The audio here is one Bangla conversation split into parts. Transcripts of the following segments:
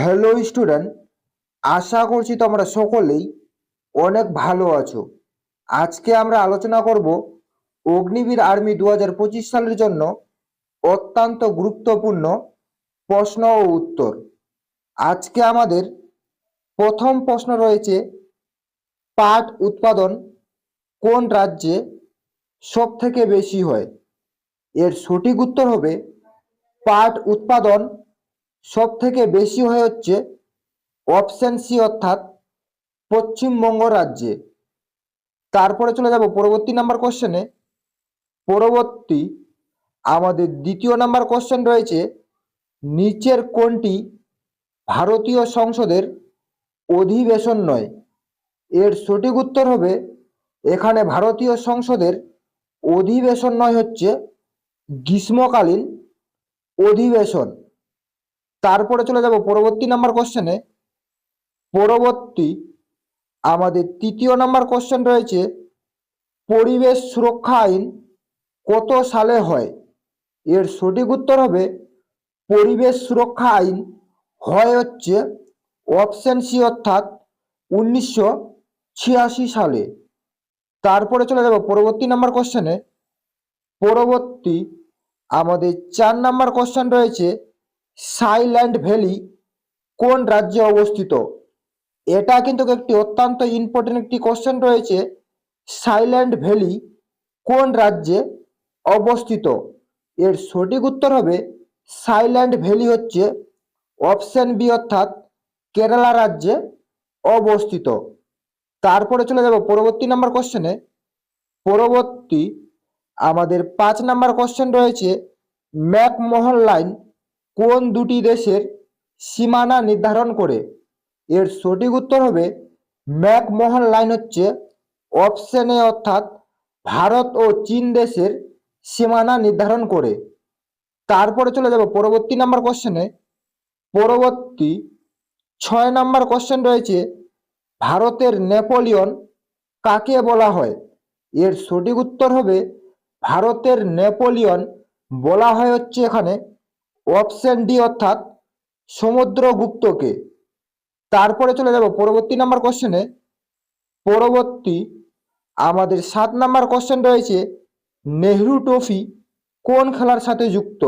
হ্যালো স্টুডেন্ট, আশা করছি তোমরা সকলেই অনেক ভালো আছো। আজকে আমরা আলোচনা করব অগ্নিবীর আর্মি 2025 সালের জন্য অত্যন্ত গুরুত্বপূর্ণ প্রশ্ন ও উত্তর। আজকে আমাদের প্রথম প্রশ্ন রয়েছে, পাট উৎপাদন কোন রাজ্যে সব থেকে বেশি হয়? এর সঠিক উত্তর হবে পাট উৎপাদন সব থেকে বেশি হয় হচ্ছে অপশন সি, অর্থাৎ পশ্চিমবঙ্গ রাজ্যে। তারপরে চলে যাব পরবর্তী নাম্বার কোশ্চেনে। পরবর্তী আমাদের দ্বিতীয় নাম্বার কোশ্চেন রয়েছে, নিচের কোনটি ভারতীয় সংসদের অধিবেশন নয়? এর সঠিক উত্তর হবে এখানে ভারতীয় সংসদের অধিবেশন নয় হচ্ছে গ্রীষ্মকালীন অধিবেশন। তারপরে চলে যাব পরবর্তী নাম্বার কোশ্চেনে। পরবর্তী আমাদের তৃতীয় নাম্বার কোশ্চেন রয়েছে, পরিবেশ সুরক্ষা আইন কত সালে হয়? এর সঠিক উত্তর হবে পরিবেশ সুরক্ষা আইন হয় হচ্ছে অপশন সি, অর্থাৎ 1986 সালে। তারপরে চলে যাব পরবর্তী নাম্বার কোশ্চেনে। পরবর্তী আমাদের 4 নাম্বার কোশ্চেন রয়েছে, সাইল্যান্ড ভ্যালি কোন রাজ্যে অবস্থিত? এটা কিন্তু একটি অত্যন্ত ইম্পর্টেন্ট একটি কোশ্চেন রয়েছে, সাইল্যান্ড ভ্যালি কোন রাজ্যে অবস্থিত? এর সঠিক উত্তর হবে সাইল্যান্ড ভ্যালি হচ্ছে অপশন বি, অর্থাৎ কেরালা রাজ্যে অবস্থিত। তারপরে চলে যাব পরবর্তী নাম্বার কোশ্চেনে। পরবর্তী আমাদের 5 নাম্বার কোশ্চেন রয়েছে, ম্যাকমোহন লাইন কোন দুটি দেশের সীমানা নির্ধারণ করে? এর সঠিক উত্তর হবে ম্যাকমোহন লাইন হচ্ছে অপশন এ, অর্থাৎ ভারত ও চীন দেশের সীমানা নির্ধারণ করে। তারপরে চলে যাব পরবর্তী নাম্বার কোশ্চেনে। পরবর্তী 6 নাম্বার কোশ্চেন রয়েছে, ভারতের নেপোলিয়ন কাকে বলা হয়? এর সঠিক উত্তর হবে ভারতের নেপোলিয়ন বলা হয় হচ্ছে এখানে অপশন ডি, অর্থাৎ সমুদ্রগুপ্তকে। তারপরে চলে যাব পরবর্তী নাম্বার কোশ্চেনে। পরবর্তী আমাদের 7 নাম্বার কোশ্চেন রয়েছে, নেহরু ট্রফি কোন খেলার সাথে যুক্ত?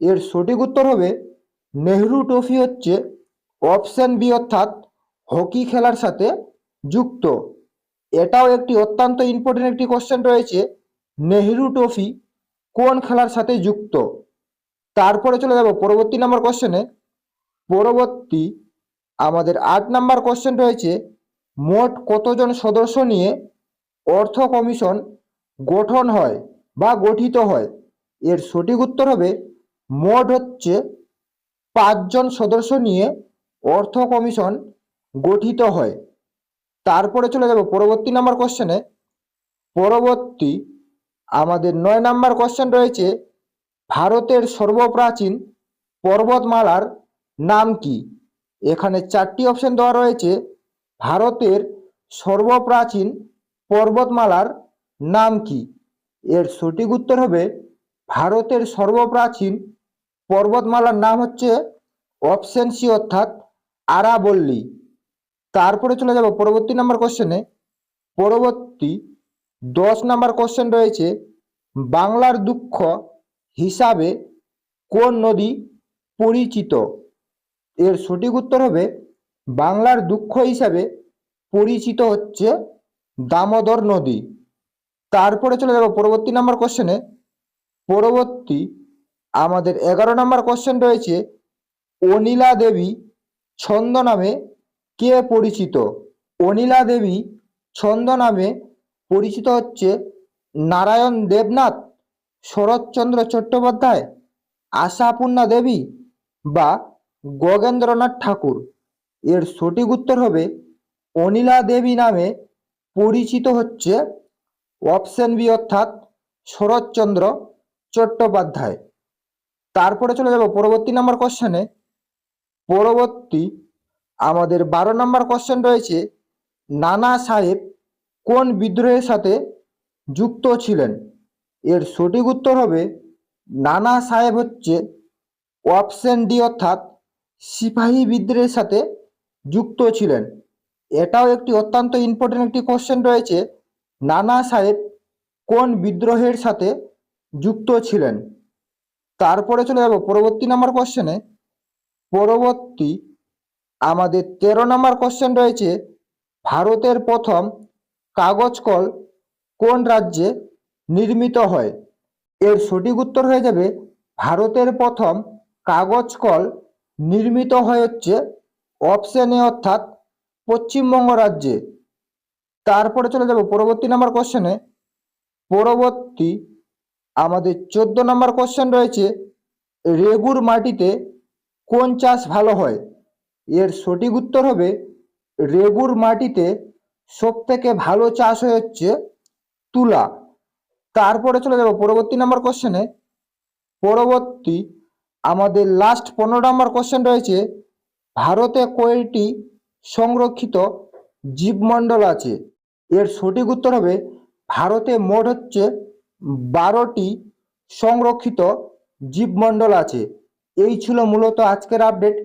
এর সঠিক উত্তর হবে নেহরু ট্রফি হচ্ছে অপশন বি, অর্থাৎ হকি খেলার সাথে যুক্ত। এটাও একটি অত্যন্ত ইম্পর্টেন্ট একটি কোশ্চেন রয়েছে, নেহরু ট্রফি কোন খেলার সাথে যুক্ত? তারপরে চলে যাব পরবর্তী নাম্বার কোশ্চেনে। পরবর্তী আমাদের 8 নাম্বার কোশ্চেন রয়েছে, মোট কতজন সদস্য নিয়ে অর্থ কমিশন গঠন হয় বা গঠিত হয়? এর সঠিক উত্তর হবে মোট হচ্ছে 5 জন সদস্য নিয়ে অর্থ কমিশন গঠিত হয়। তারপরে চলে যাব পরবর্তী নাম্বার কোশ্চেনে। পরবর্তী আমাদের 9 নাম্বার কোশ্চেন রয়েছে, ভারতের সর্বপ্রাচীন পর্বতমালার নাম কি? এখানে 4টি অপশন দেওয়া রয়েছে, ভারতের সর্বপ্রাচীন পর্বতমালার নাম কি? এর সঠিক উত্তর হবে ভারতের সর্বপ্রাচীন পর্বতমালার নাম হচ্ছে অপশন সি, অর্থাৎ আরাবল্লী। তারপরে চলে যাব পরবর্তী নাম্বার কোশ্চেনে। পরবর্তী 10 নাম্বার কোশ্চেন রয়েছে, বাংলার দুঃখ হিসাবে কোন নদী পরিচিত? এর সঠিক উত্তর হবে বাংলার দুঃখ হিসাবে পরিচিত হচ্ছে দামোদর নদী। তারপরে চলে যাব পরবর্তী নাম্বার কোশ্চেনে। পরবর্তী আমাদের 11 নাম্বার কোশ্চেন রয়েছে, অনিলা দেবী ছন্দ নামে কে পরিচিত? অনিলা দেবী ছন্দ নামে পরিচিত হচ্ছে নারায়ণ দেবনাথ, শরৎচন্দ্র চট্টোপাধ্যায়, আশাপূর্ণা দেবী বা গগেন্দ্রনাথ ঠাকুর? এর সঠিক উত্তর হবে অনিলা দেবী নামে পরিচিত হচ্ছে অপশন বি, অর্থাৎ শরৎচন্দ্র চট্টোপাধ্যায়। তারপরে চলে যাব পরবর্তী নাম্বার কোশ্চেনে। পরবর্তী আমাদের 12 নাম্বার কোশ্চেন রয়েছে, নানা সাহেব কোন বিদ্রোহের সাথে যুক্ত ছিলেন? এর সঠিক উত্তর হবে নানা সাহেব হচ্ছে অপশন ডি, অর্থাৎ সিপাহী বিদ্রোহের সাথে যুক্ত ছিলেন? এটাও একটি অত্যন্ত ইম্পর্টেন্ট একটি কোশ্চেন রয়েছে, নানা সাহেব কোন বিদ্রোহের সাথে যুক্ত ছিলেন? তারপরে চলে যাব পরবর্তী নাম্বার কোশ্চেনে। পরবর্তী আমাদের 13 নম্বর কোশ্চেন রয়েছে, ভারতের প্রথম কাগজ কল কোন রাজ্যে নির্মিত হয়? এর সঠিক উত্তর হয়ে যাবে ভারতের প্রথম কাগজ কল নির্মিত হয় হচ্ছে অপশন এ অর্থাৎ পশ্চিমবঙ্গ রাজ্যে। তারপরে চলে যাব পরবর্তী নাম্বার কোশ্চেনে। পরবর্তী আমাদের 14 নম্বর কোশ্চেন রয়েছে, রেগুর মাটিতে কোন চাষ ভালো হয়? এর সঠিক উত্তর হবে রেগুর মাটিতে সব থেকে ভালো চাষ হচ্ছে তুলা। তারপরে চলে যাব পরবর্তী নাম্বার কোশ্চেনে। পরবর্তী আমাদের লাস্ট 15 নম্বর কোশ্চেন রয়েছে, ভারতে কয়টি সংরক্ষিত জীবমণ্ডল আছে? এর সঠিক উত্তর হবে ভারতে মোট হচ্ছে 12টি সংরক্ষিত জীবমণ্ডল আছে। এই ছিল মূলত আজকের আপডেট।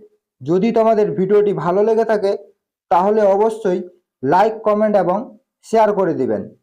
যদি তোমাদের ভিডিওটি ভালো লেগে থাকে তাহলে অবশ্যই লাইক, কমেন্ট এবং শেয়ার করে দিবেন।